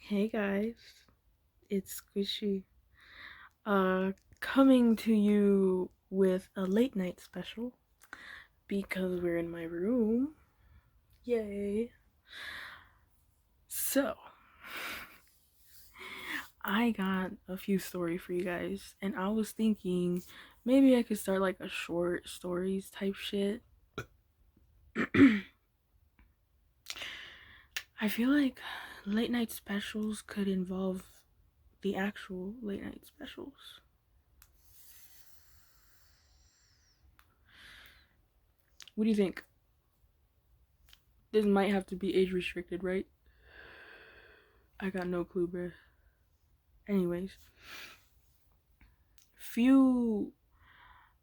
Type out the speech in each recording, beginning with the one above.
Hey guys, it's Squishy. Uh, Coming to you with a late night special because we're in my room. Yay. So, I got a few stories for you guys, and I was thinking maybe I could start like a short stories type shit. I feel like late night specials could involve the actual late night specials. What do you think? This might have to be age restricted, right? I got no clue, bruh. Anyways, few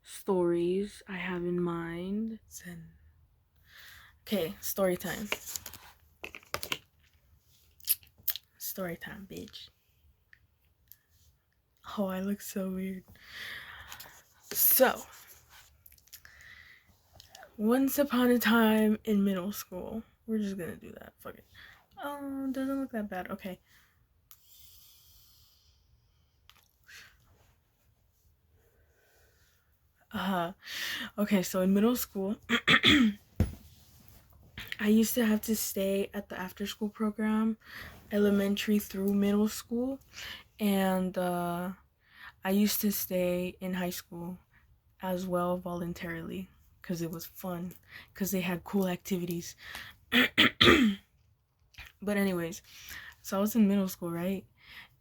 stories I have in mind. Okay, story time. Story time, bitch. Oh, I look so weird. So, once upon a time in middle school, we're just gonna do that. Fuck it. Oh, doesn't look that bad. Okay. Okay, so in middle school, I used to have to stay at the after school program, elementary through middle school, and I used to stay in high school as well voluntarily because it was fun, because they had cool activities. But anyways, so I was in middle school, right?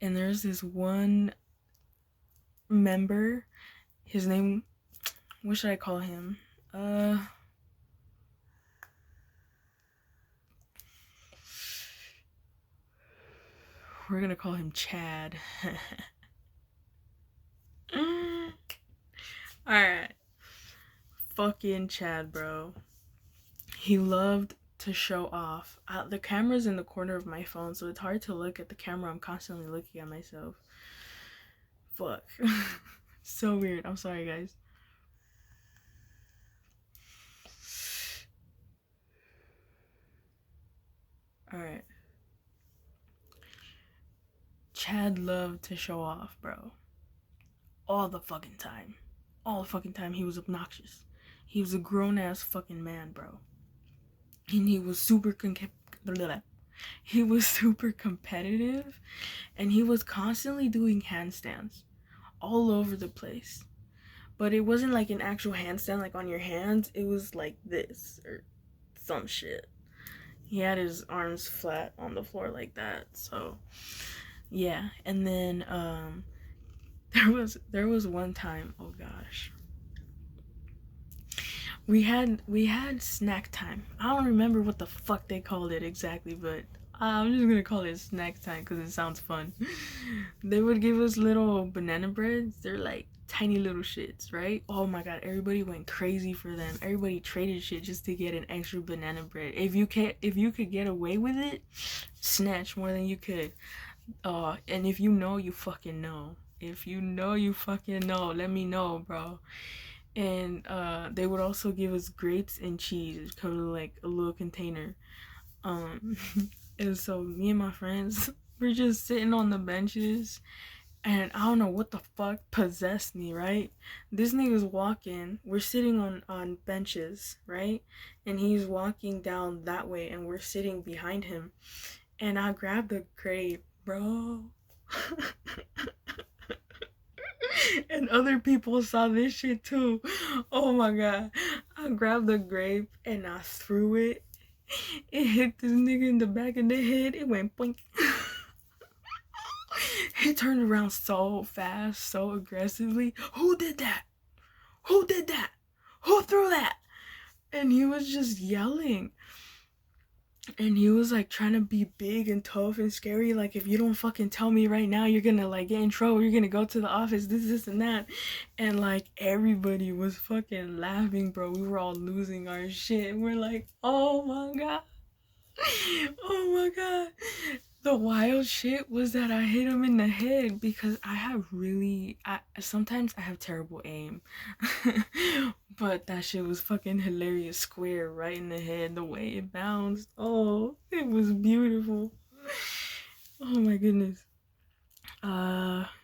And there's this one member, his name, what should I call him? We're gonna call him Chad. Alright. Fucking Chad, bro. He loved to show off. The camera's in the corner of my phone, so it's hard to look at the camera. I'm constantly looking at myself. Fuck. So weird. I'm sorry, guys. Alright. Chad loved to show off, bro. All the fucking time. All the fucking time. He was obnoxious. He was a grown ass fucking man, bro. And he was super he was super competitive, and he was constantly doing handstands all over the place. But it wasn't like an actual handstand like on your hands. It was like this or some shit. He had his arms flat on the floor like that. So yeah, and then there was one time, oh gosh, we had snack time. I don't remember what the fuck they called it exactly, but I'm just gonna call it snack time because it sounds fun. They would give us little banana breads. They're like tiny little shits, right? Oh my god, everybody went crazy for them. Everybody traded shit just to get an extra banana bread. If you could get away with it, snatch more than you could. And if you know, you fucking know. If you know, you fucking know. Let me know, bro. And they would also give us grapes and cheese. It comes in like a little container. Um, and so me and my friends were just sitting on the benches, and I don't know what the fuck possessed me, right? This nigga's walking. We're sitting on benches, right? And he's walking down that way, and we're sitting behind him. And I grabbed the grape, bro. And other people saw this shit too. Oh my god. I grabbed the grape and I threw it. It hit this nigga in the back of the head. It went boink. He turned around so fast, so aggressively. Who did that? Who did that? Who threw that? And he was just yelling. And he was like trying to be big and tough and scary. Like, if you don't fucking tell me right now, you're gonna like get in trouble. You're gonna go to the office, this, and that. And like everybody was fucking laughing, bro. We were all losing our shit. We're like, oh my god. Oh my god. The wild shit was that I hit him in the head because sometimes I have terrible aim. But that shit was fucking hilarious, square right in the head, the way it bounced. Oh, it was beautiful. Oh my goodness.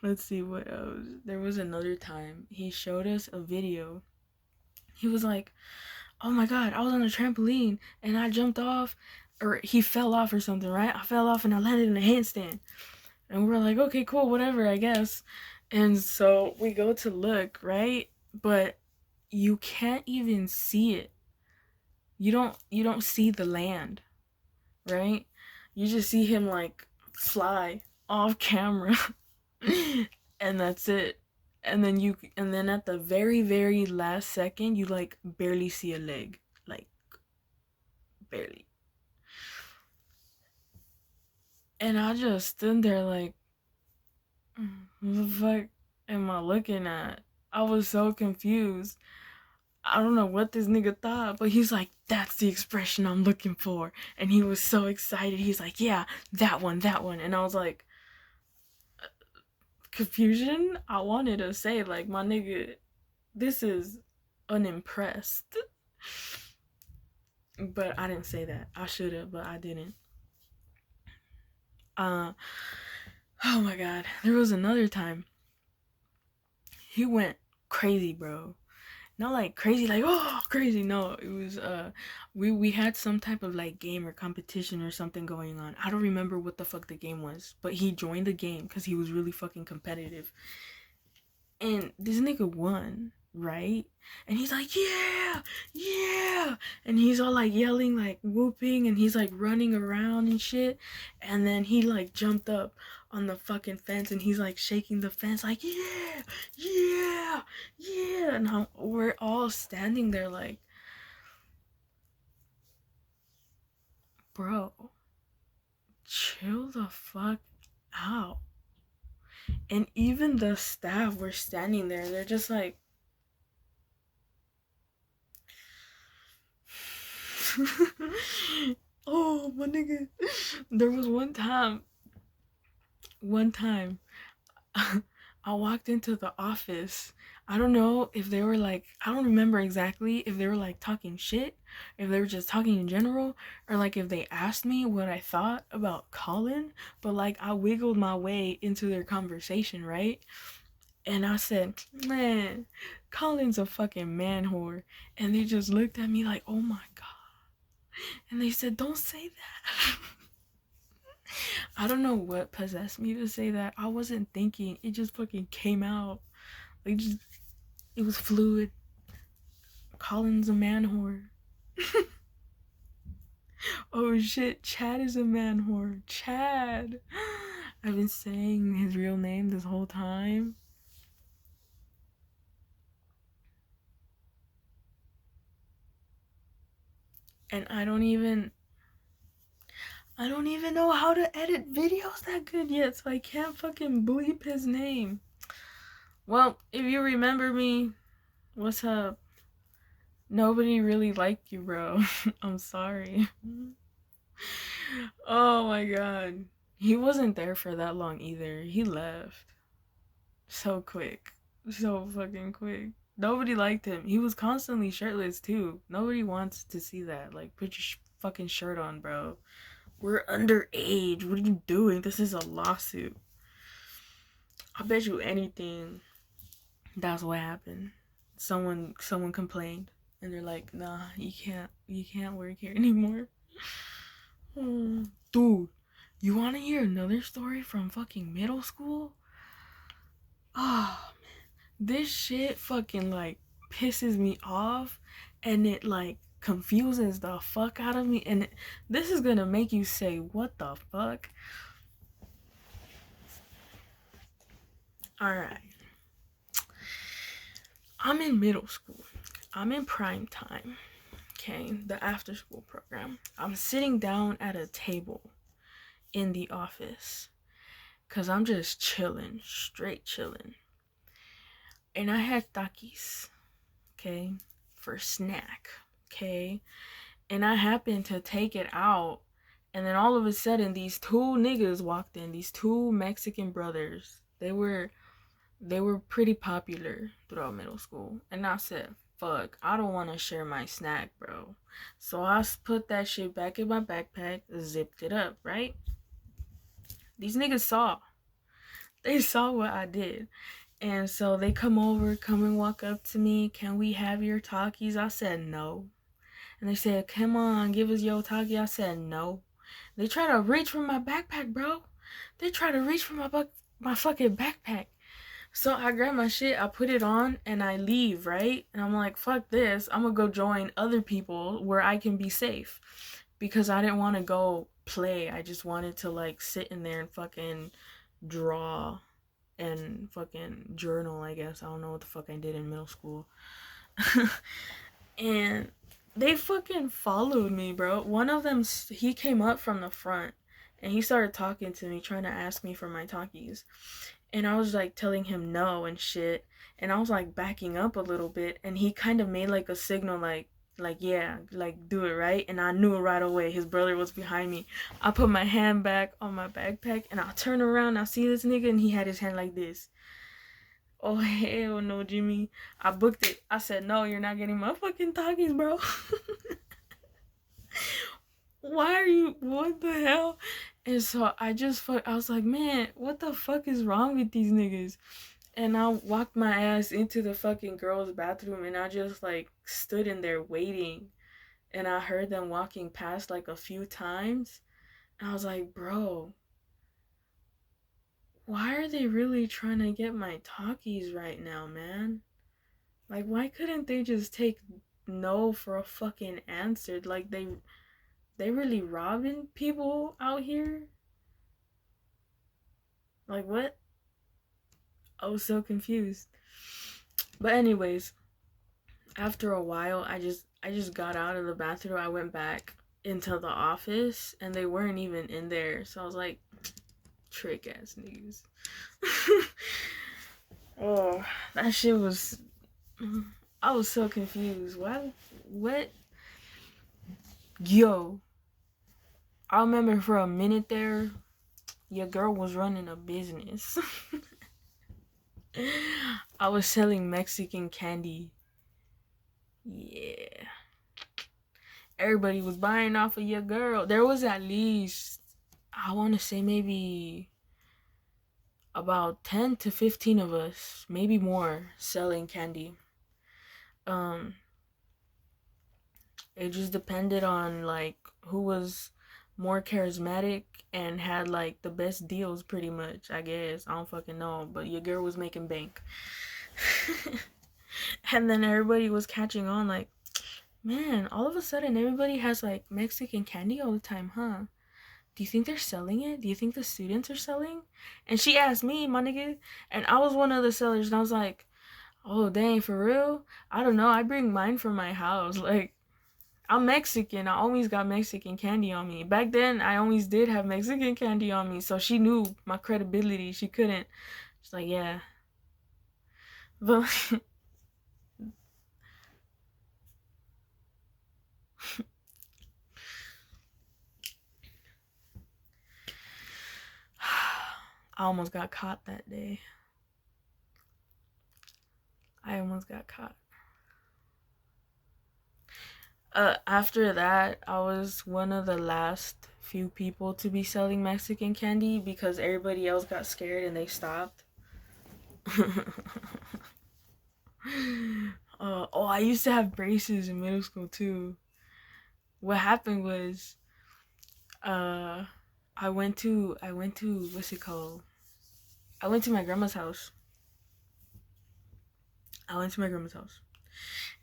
Let's see what else. There was another time he showed us a video. He was like, "Oh my god, I was on a trampoline and I jumped off, or he fell off or something, right? I fell off and I landed in a handstand." And we're like, "Okay, cool, whatever, I guess." And so we go to look, right? But you can't even see it. You don't see the land, right? You just see him like fly off camera. And that's it. And then at the very last second you like barely see a leg. Like barely. And I just stood there like, what the fuck am I looking at? I was so confused. I don't know what this nigga thought, but he's like, "That's the expression I'm looking for." And he was so excited. He's like, "Yeah, that one, that one." And I was like, confusion? I wanted to say, like, my nigga, this is unimpressed. But I didn't say that. I should have, but I didn't. Uh, oh my god. There was another time. He went crazy, bro. Not like crazy, like, oh, crazy. No, it was we had some type of like game or competition or something going on. I don't remember what the fuck the game was, but he joined the game because he was really fucking competitive. And this nigga won, right? And he's like, "Yeah, yeah." And he's all like yelling, like whooping, and he's like running around and shit. And then he like jumped up on the fucking fence and he's like shaking the fence, like, "Yeah, yeah, yeah." And we're all standing there like, bro, chill the fuck out. And even the staff were standing there, they're just like, oh my nigga. There was one time I walked into the office. I don't know if they were like, I don't remember exactly if they were like talking shit, if they were just talking in general, or like if they asked me what I thought about Colin, but like I wiggled my way into their conversation, right? And I said, "Man, Colin's a fucking man whore." And they just looked at me like, "Oh my god." And they said, "Don't say that." I don't know what possessed me to say that. I wasn't thinking. It just fucking came out. Like, just, it was fluid. Colin's a man whore. Oh shit, Chad is a man whore. Chad. I've been saying his real name this whole time. And I don't even know how to edit videos that good yet, so I can't fucking bleep his name. Well, if you remember me, what's up? Nobody really liked you, bro. I'm sorry. Oh my god. He wasn't there for that long either. He left so quick. So fucking quick. Nobody liked him. He was constantly shirtless too. Nobody wants to see that. Like, put your fucking shirt on, bro. We're underage. What are you doing? This is a lawsuit. I bet you anything that's what happened. Someone complained and they're like, "Nah, you can't work here anymore." Dude, you want to hear another story from fucking middle school? Oh, man. This shit fucking like pisses me off and it like confuses the fuck out of me. And this is gonna make you say, "What the fuck?" Alright. I'm in middle school. I'm in prime time. Okay, the after school program. I'm sitting down at a table in the office because I'm just chilling, straight chilling. And I had Takis, okay, for snack, okay. And I happened to take it out, and then all of a sudden, these two niggas walked in. These two Mexican brothers. They were pretty popular throughout middle school. And I said, "Fuck, I don't want to share my snack, bro." So I put that shit back in my backpack, zipped it up, right? These niggas saw. They saw what I did. And so they come and walk up to me. Can we have your Takis? I said no. And they said, come on, give us your Taki. I said no. They try to reach for my backpack, bro. They try to reach for my fucking backpack. So I grab my shit, I put it on, and I leave, right? And I'm like, fuck this. I'm gonna go join other people where I can be safe. Because I didn't want to go play. I just wanted to, like, sit in there and fucking draw and fucking journal, I guess. I don't know what the fuck I did in middle school. And they fucking followed me, bro. One of them, he came up from the front and he started talking to me, trying to ask me for my Takis. And I was like telling him no and shit. And I was like backing up a little bit. And he kind of made like a signal like yeah, like do it, right? And I knew right away his brother was behind me. I put my hand back on my backpack and I turn around. I see this nigga and he had his hand like this. Oh, hell no, Jimmy. I booked it. I said, no, you're not getting my fucking Takis, bro. Why are you, what the hell? And so I was like, man, what the fuck is wrong with these niggas? And I walked my ass into the fucking girls' bathroom and I just like stood in there waiting. And I heard them walking past like a few times. And I was like, bro, why are they really trying to get my Takis right now, man? Like, why couldn't they just take no for a fucking answer? Like, they really robbing people out here? Like, what? I was so confused. But anyways, after a while, I just got out of the bathroom. I went back into the office, and they weren't even in there. So I was like, trick ass niggas. Oh, that shit was. I was so confused. Why? What? Yo, I remember for a minute there, your girl was running a business. I was selling Mexican candy. Yeah. Everybody was buying off of your girl. There was at least, I want to say maybe about 10 to 15 of us, maybe more, selling candy. It just depended on like who was more charismatic and had like the best deals, pretty much, I guess. I don't fucking know, but your girl was making bank. And then everybody was catching on like, man, all of a sudden everybody has like Mexican candy all the time, huh? Do you think they're selling it? Do you think the students are selling? And she asked me, my nigga, and I was one of the sellers, and I was like, oh dang, for real? I don't know, I bring mine from my house. Like, I'm Mexican. I always got Mexican candy on me. Back then, I always did have Mexican candy on me. So she knew my credibility. She couldn't. She's like, yeah. But I almost got caught that day. I almost got caught. After that, I was one of the last few people to be selling Mexican candy because everybody else got scared and they stopped. Oh, I used to have braces in middle school too. What happened was, I went to what's it called? I went to my grandma's house.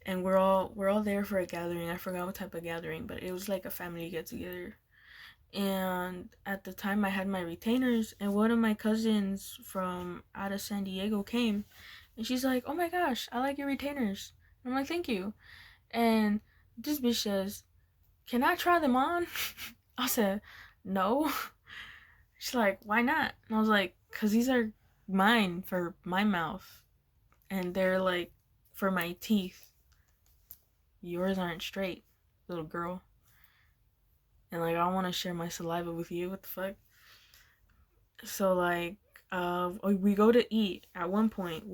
And we're all there for a gathering. I forgot what type of gathering, but it was like a family get together. And at the time I had my retainers, and one of my cousins from out of San Diego came, and she's like, "Oh my gosh, I like your retainers." And I'm like, "Thank you." And this bitch says, "Can I try them on?" I said, "No." She's like, "Why not?" And I was like, "Cause these are mine for my mouth, and they're like for my teeth. Yours aren't straight, little girl. And like, I don't want to share my saliva with you. What the fuck?" So like, we go to eat. At one point,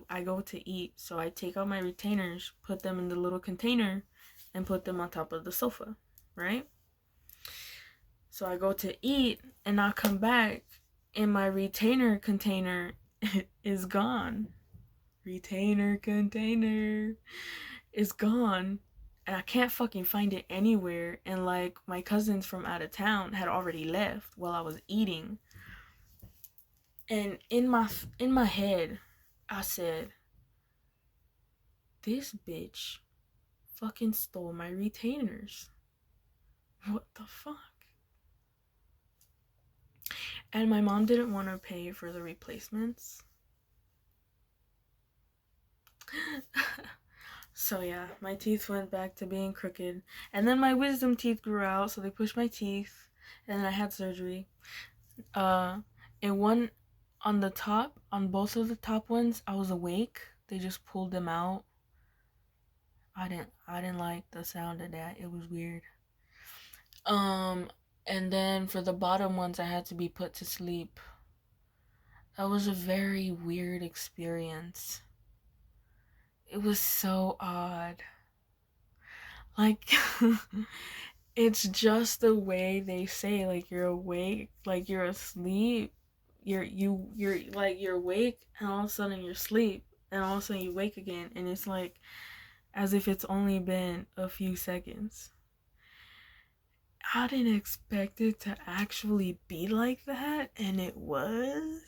I go to eat. So I take out my retainers, put them in the little container, and put them on top of the sofa, right? So I go to eat, and I come back, and my retainer container is gone. Retainer container is gone. And I can't fucking find it anywhere. And like my cousins from out of town had already left while I was eating. And in my head, I said, this bitch fucking stole my retainers. What the fuck? And my mom didn't want to pay for the replacements. So yeah, my teeth went back to being crooked. And then my wisdom teeth grew out, so they pushed my teeth. And then I had surgery. And one on the top, on both of the top ones, I was awake. They just pulled them out. I didn't like the sound of that. It was weird. And then for the bottom ones, I had to be put to sleep. That was a very weird experience. It was so odd. Like, it's just the way they say, like, you're awake, like you're asleep, you're like you're awake, and all of a sudden you're asleep, and all of a sudden you wake again, and it's like as if it's only been a few seconds. I didn't expect it to actually be like that, and it was.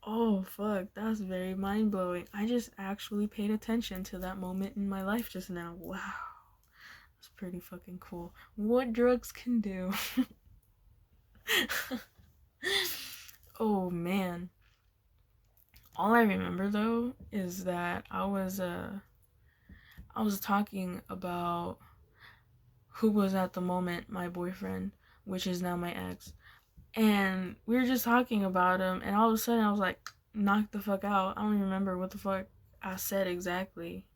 Oh fuck, that's very mind-blowing. I just actually paid attention to that moment in my life just now. Wow. That's pretty fucking cool. What drugs can do. Oh man. All I remember though is that I was talking about who was at the moment my boyfriend, which is now my ex. And we were just talking about him, and all of a sudden I was like, knocked the fuck out. I don't even remember what the fuck I said exactly.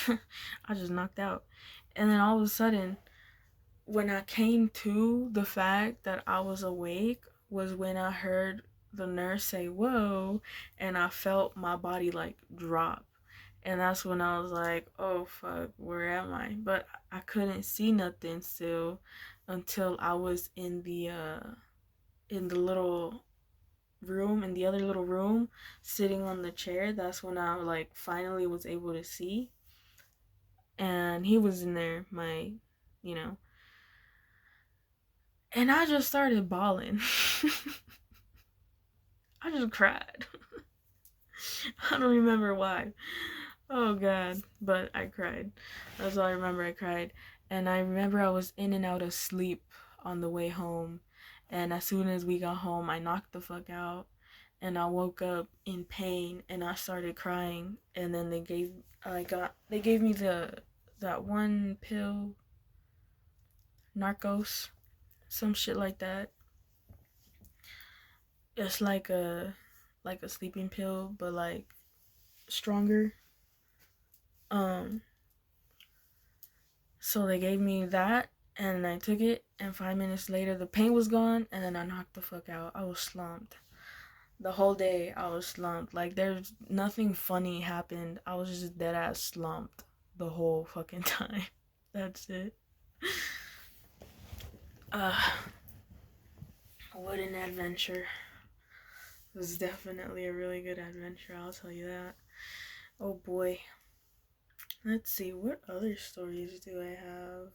I just knocked out. And then all of a sudden, when I came to the fact that I was awake, was when I heard the nurse say, whoa, and I felt my body like drop. And that's when I was like, oh fuck, where am I? But I couldn't see nothing still until I was in the little room, in the other little room, sitting on the chair. That's when I like finally was able to see. And he was in there, you know. And I just started bawling. I just cried. I don't remember why. Oh god, but I cried. That's all I remember. I cried. And I remember I was in and out of sleep on the way home. And as soon as we got home, I knocked the fuck out. And I woke up in pain and I started crying. And then they gave me that one pill, Narcos, some shit like that. It's like a sleeping pill, but like stronger. So they gave me that, and I took it, and 5 minutes later the pain was gone, and then I knocked the fuck out. I was slumped. The whole day I was slumped. Like there's nothing funny happened. I was just dead ass slumped the whole fucking time. That's it. What an adventure. It was definitely a really good adventure, I'll tell you that. Oh boy. Let's see, what other stories do I have?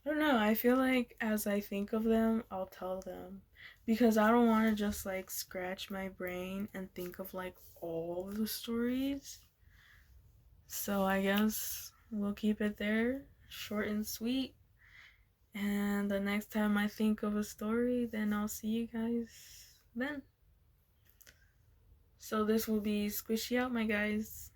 I don't know, I feel like as I think of them, I'll tell them. Because I don't want to just like scratch my brain and think of like all of the stories. So I guess we'll keep it there, short and sweet. And the next time I think of a story, then I'll see you guys then. So this will be Squishy out, my guys.